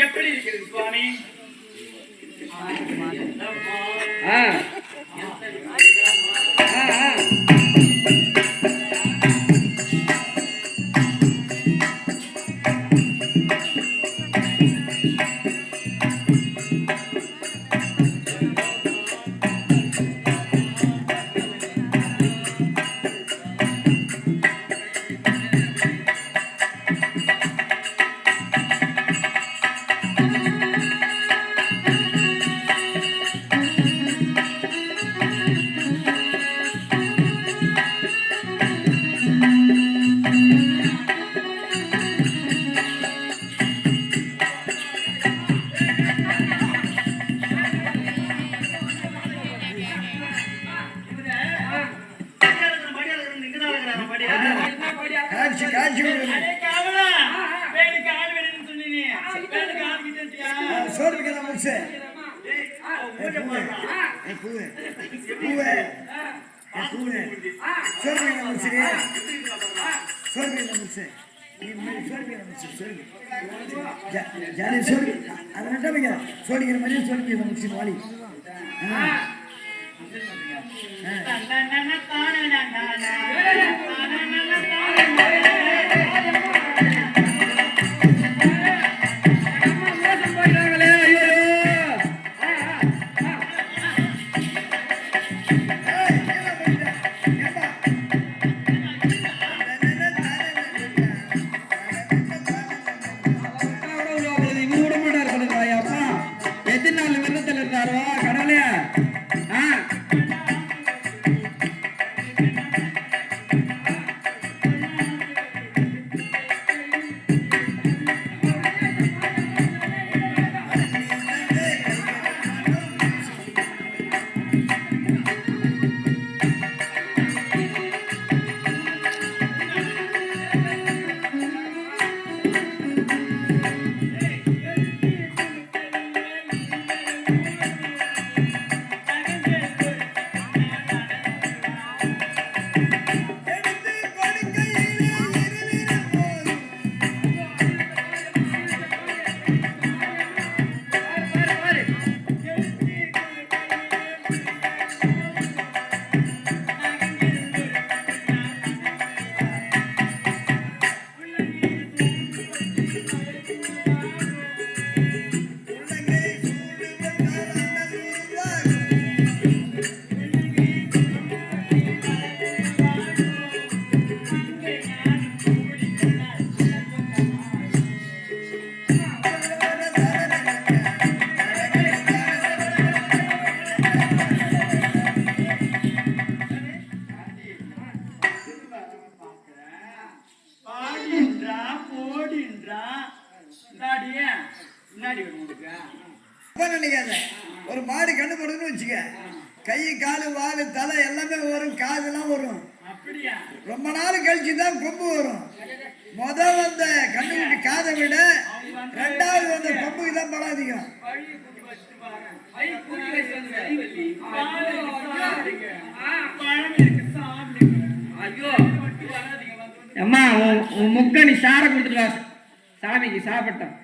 எப்படி இருக்கிறது சுவாமி? சொல்லிக்கிற மாதிரி சொல்லி முடிச்சு வாலி ஒரு மாடு கண்ணு போடுதுன்னு வச்சுக்க, கை காலு வாலு தலை எல்லாமே வரும், காதெல்லாம் வரும். ரொம்ப நாள் கழிச்சுதான் கொம்பு வரும். முதல் வந்த கண்ணுக்குட்டி காதை விட ரெண்டாவது வந்த கொம்புக்கு தான் பலம் அதிகம். அம்மா முக்க நீ சார கொடுத்துட்டு வா, சாமிக்கு சாப்பிட்டோம்.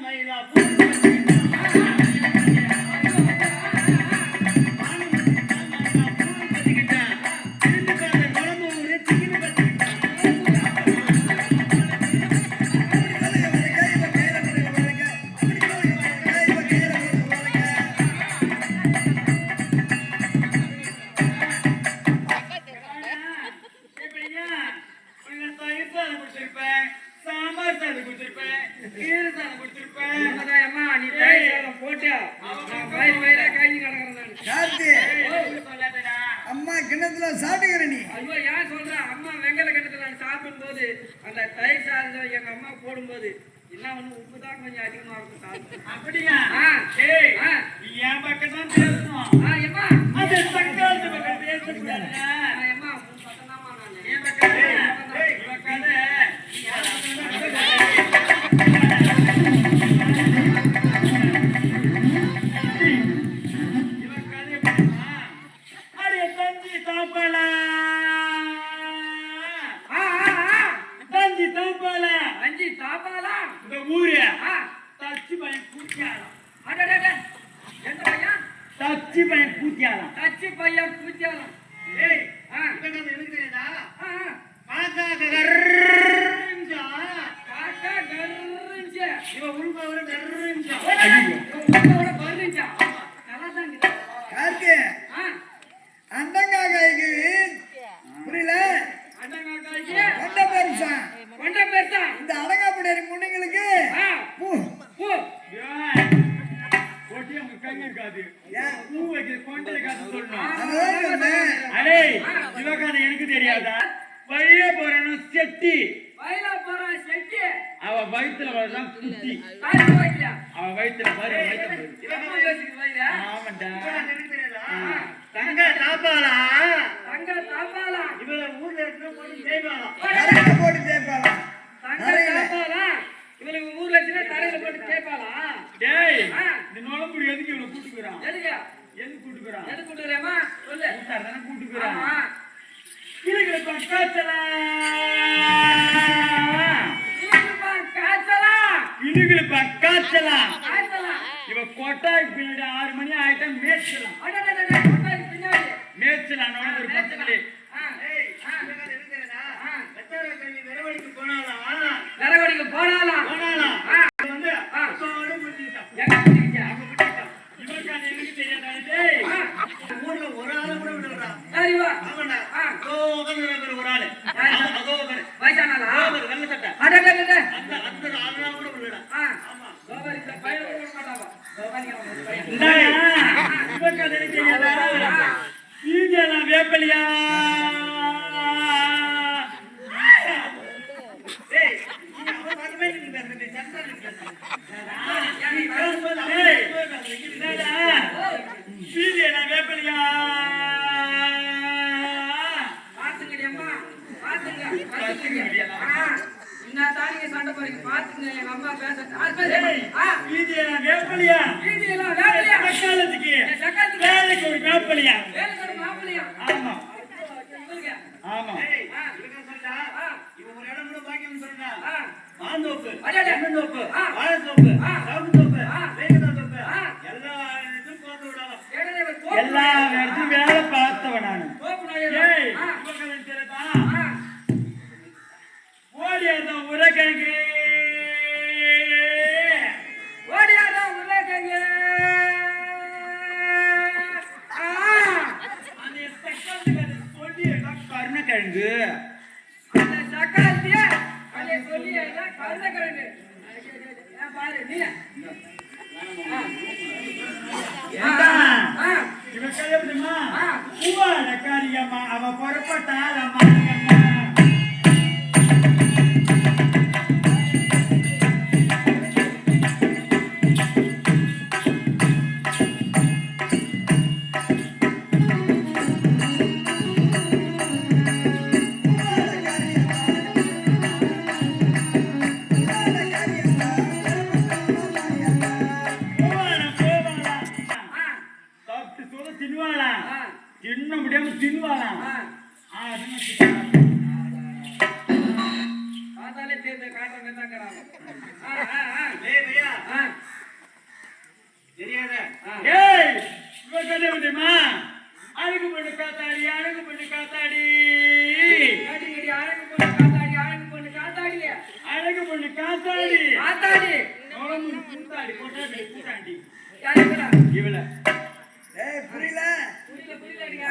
மயிலா கார்த்தி அம்மா கிணத்துல சாப்பிட்டுக்கிற நீ. ஐயோ ஏன் சொல்ற? அம்மா வெங்கல கிணத்துல நான் சாப்பிடும் போது அந்த தயிர் சாதம் எங்க அம்மா போடும்போது என்ன ஒண்ணு உப்பு தான் கொஞ்சம் அதிகமா இருக்கும் சாப்பிடும். அப்படியா? என் பக்கம் தான் பேசணும். ஏமா அந்த சங்காலத்து பக்கம் பேசக்கூடாது. ஏமா உன் பக்கம் தான்மா நான். என் பக்கம் எனக்கு தெரியாதா? வழிய போறணும் செட்டி, அவ வயிற்றுல வரலாம் குட்டி, அவ வயிற்றுல பாரு தங்க தாப்பாளா இவள ஊர்ல போட்டு ஜெயிப்பாளா இவளுக்கு ஊர்ல தரையில போட்டு ஜெயிப்பாளா? டேய் இந்த நோளம்புடி எதுக்கு இவளை கூட்டுக்குறான்? எதுக்கு கூட்டுக்குறான்? எதுக்கு கூட்டுறேமா சொல்லு. கூட்டார் தானே கூட்டுக்குறான். இவளுக்கு பக்காச்சலா இவளுக்கு பக்காச்சலா இவ கொட்டாய் பின்னாடி 6 மணி ஆயிட்டா மேய்ச்சலாம். மேய்ச்சலாம் ஒரு பக்கத்துல விறவடிக்கு போனாலாம் வந்து எனக்கு தெரியாதே. ஊர்ல ஒரு ஆளு கூட விடுறான். ஒரு ஆளு வெள்ள சட்டை அந்த ஆளு கூட விடுறான். வேப்பலியா வேப்பலியா சண்டை போறீங்க பாத்துங்க. எங்க அம்மா பேச வேப்பலியா வேலைக்கு ஒரு வேப்பலியா. ஆமா ஆமா ஒரு இடம் கூட பாக்கியம் சொல்றா. மாந்தோப்பு, தென்னந்தோப்பு, வாழைத்தோப்பு, சாகுந்தோப்பு, வேங்கதோப்பு எல்லா இடத்தும் போட்டு விடலாம். எல்லா இடத்தும் வேலை பார்த்தவன் நானு. ஓடியாதான் உரக்கிழங்கு கருணக்கிழங்கு காரியம்மா அவ புறப்பட்டால் அம்மா தின்ன முடியாம தின்னுவாளாம். காத்தாலே சேர்ந்து காட்டுறவங்க தான் தெரியாத தெரியுமா? அழகு பொண்ணு காத்தாடி அழகு பொண்ணு காத்தாடி அழகு பொண்ணு காத்தாடி அழகு பொண்ணு காத்தாடி அழகு பொண்ணு காத்தாடி காத்தாடி கூத்தாடி கொண்டாடி கூட்டாண்டி இவள புரியல.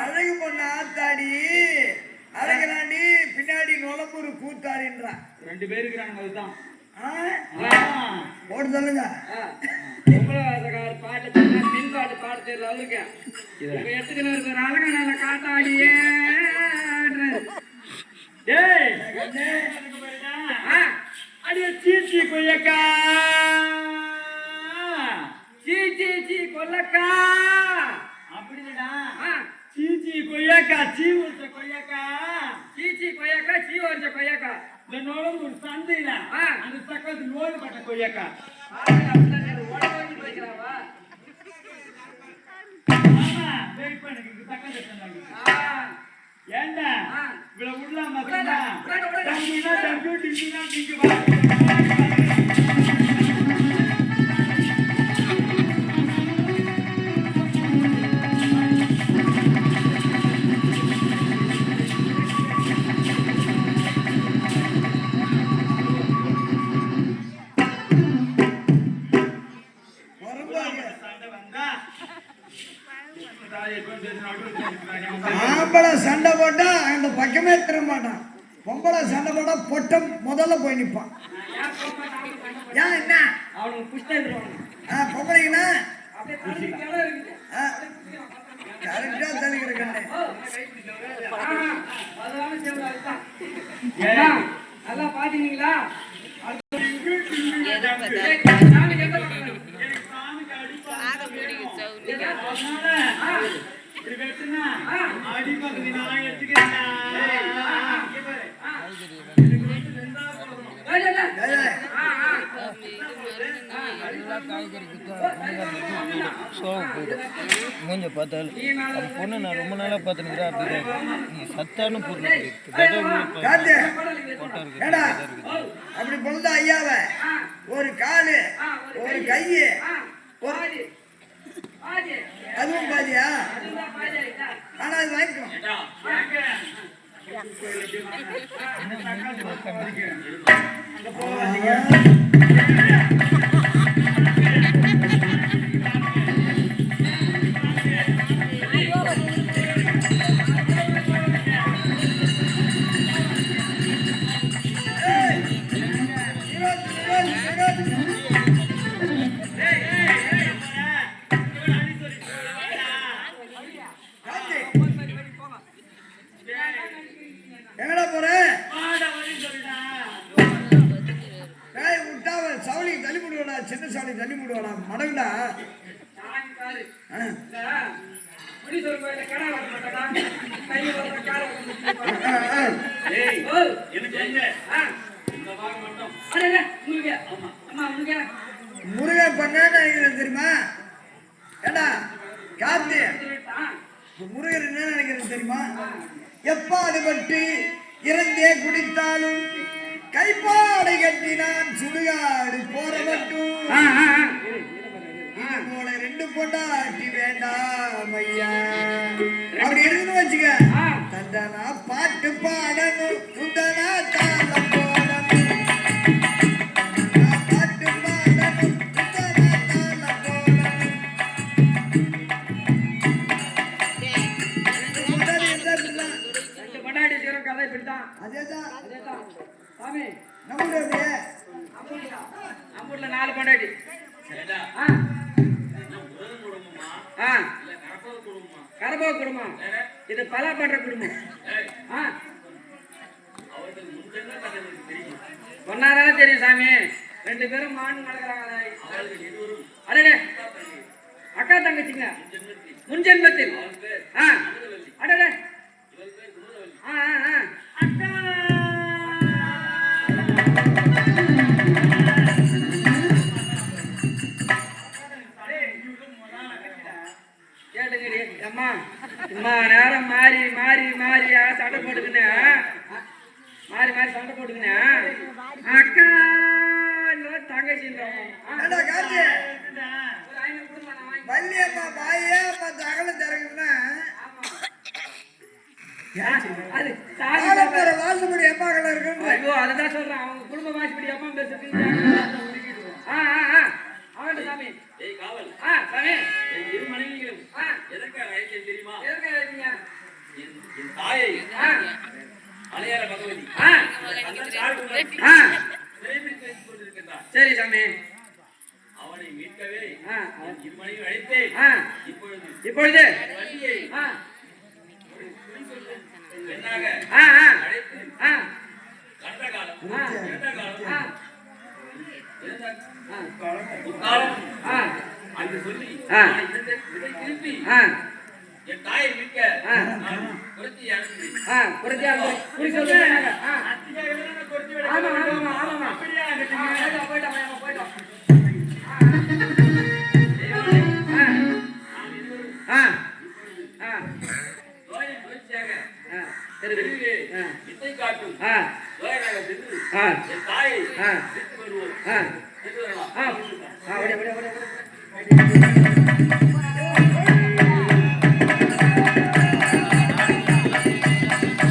அழகு பொண்ணு ஆத்தாடி அழகலாண்டி பின்னாடி நுழம்பூர் கூத்தாடின்றான். 2 பேர் இருக்கிறாங்க. அதுதான் போட்டு சொல்லுங்க. பாட்டு தெரியல அவருக்கு. இப்ப எடுத்துக்கின்னு இருக்கிற அழகா நல்ல காத்தாடியே. டேய் அடியே சீச்சி கொய்யக்கா சீ கொல்லக்கா. அப்படிடா ஆ, சீச்சி கொய்யக்கா சீ வச்ச கொய்யக்கா சீ கொய்யாக்கா, சீ வச்ச கொய்யாக்கா. இந்த நோளம் ஒரு சந்தையில ஆ. அந்த சக்கத்து நோடு பட்ட கொய்யக்கா வைக்கிறாவா? ஆமா வெயிட் பண்ணு சக்கத்து ஆ, ஏண்டா ஆ. இவ்வளவு விடலாமா விடாத, விடாத. தம்பினா தம்பி டிங்கினா டிங்கு வா வரும்பாங்க. சண்டை வந்தா தாயை கொண்டு நடுவுல ஆம்பளை சண்டை போட்டா அந்த பக்கமே திரும்ப மாட்டான். பொம்பளை சண்டை போட்டா பொட்டம் முதல்ல போய் நிற்பான். ஏன் என்ன அவனுக்கு புஷ்டம் எடுத்துருவாங்க. பொம்பளைங்கன்னா அப்படியே தள்ளி கிளை இருக்குது. கரெக்டா தெளிக்கிற கண்ணு. அதனால சேர்ந்து அதுதான். அம்மா, நல்லா பாத்தீங்களா? நாளைக்கு எந்த பக்கம் வேணும்? இப்படி வெட்டுனா அடிப்பகுதி நான் எடுத்துக்கிறேன் மூஞ்ச பார்த்தாலும் அந்த பொண்ணு நான் ரொம்ப நாளாக பார்த்துனுக்கிறேன். அப்படிதான் நீ சத்தான பொருள் இருக்கு. காத்து. ஏடா அப்படி பொழுது ஐயாவ ஒரு காலு ஒரு கையு பாதி, பாதி. அதுவும் பாதியா? அதுதான் பாதி ஆயிட்டா? ஆனா அது வாங்கிக்கணும். எங்கடா போற? விட்டா சவுளி தள்ளி முடுவாடா, சின்ன சவுளி தள்ளி முடுவாடா, மடங்குடா. சாமி பாரு. இந்த முனீஸ்வரன் கோயில்ல கடை வாங்க மாட்டாடா? கை வர கால முருகன் பண்ணான்னு நினைக்கிறேன் தெரியுமா? ஏடா காத்து, முருகன் என்ன நினைக்கிறேன் தெரியுமா? எப்பாடுபட்டு இறந்தே குடித்தாலும் கைப்பாடை கட்டினான் சுடுகாடு போற மட்டும் இது போல ரெண்டு பொண்டாட்டி வேண்டாம் ஐயா. அப்படி இருக்குன்னு வச்சுக்க, தந்தனா பாட்டு பாடணும், துந்தனா தாளம் போடணும். பாட்டு பாடணும், துந்தனா தாளம் போடணும். பொண்டாட்டி இருந்தா இப்படிதான். ரெண்டு கொண்டாடி செய்யற கதை இப்படித்தான். அதேதான் அதேதான். சாமி, நம்மளுடைய அப்படியே. அம்பூர்ல 4 கொண்டாடி. ஆ. ஆ. கரபோ குடும்பம். இது பலா பண்ற குடும்பம். ஆ. ஒன்னாரால தெரியும் சாமி. 2 பேரும் மான் நடக்கிறாங்க. அடடே, அக்கா தங்கச்சிங்க முன் ஜென்மத்தில். ஆ. அடடே. ஆ ஆ ஆ. அக்கா. கேட்டுங்கடி அம்மா, அம்மா நேரம் மாறி மாறி மாறி சண்டை போட்டுக்கினேன், மாறி மாறி சண்டை போட்டுக்கினேன். அக்கா தங்கச்சின்றோம். ஏண்டா காத்து, ஒரு 500 கொடுமா, நான் வாங்கி. வள்ளியம்மா வாயே அம்மா தகவல் திறக்குன்னா அது சாமி வாழ போற வாசப்படி எம்மாக்கள் இருக்குன்னு. ஐயோ, அதுதான் சொல்றேன். அவங்க குடும்ப வாசிப்படி அம்மா பேசுறது. ஆ ஆ ஆ. அவன்கிட்ட சாமி. ஆ சாமி. இரு மனைவிகளும் ஆ. எதற்காக அழைத்தேன் தெரியுமா? எதுக்கு இருக்கீங்க? என் தாயை ஆ. அலையார பகவதி ஆ. அந்த தாழ்வுடன் ஆ. சிறைபிடித்து வைத்துக் கொண்டிருக்கின்றார். சரி சாமி. அவனை மீட்கவே ஆ இருமனையும் அழைத்தேன். ஆ. இப்பொழுது வள்ளியை ஆ. பெண்ணாக ஆ, ஆ, அழைத்து ஆ, கண்ட காலம் ஆ, இறந்த காலம் ஆ, முக்காலம் ஆ, என்று சொல்லி ஆ. நான் இதை திருப்பி ஆ, என் தாயை மீட்க ஆ. நான் புரட்சி அனுப்பி ஆ, புரட்சியாளர் குறி சொல்லுங்க. ஆ. அத்தியாக குறைச்சி விட ஆமா, ஆமா, ஆமா, ஆமா. அப்படியா ஆ, போயிட்டா, போயிட்டா.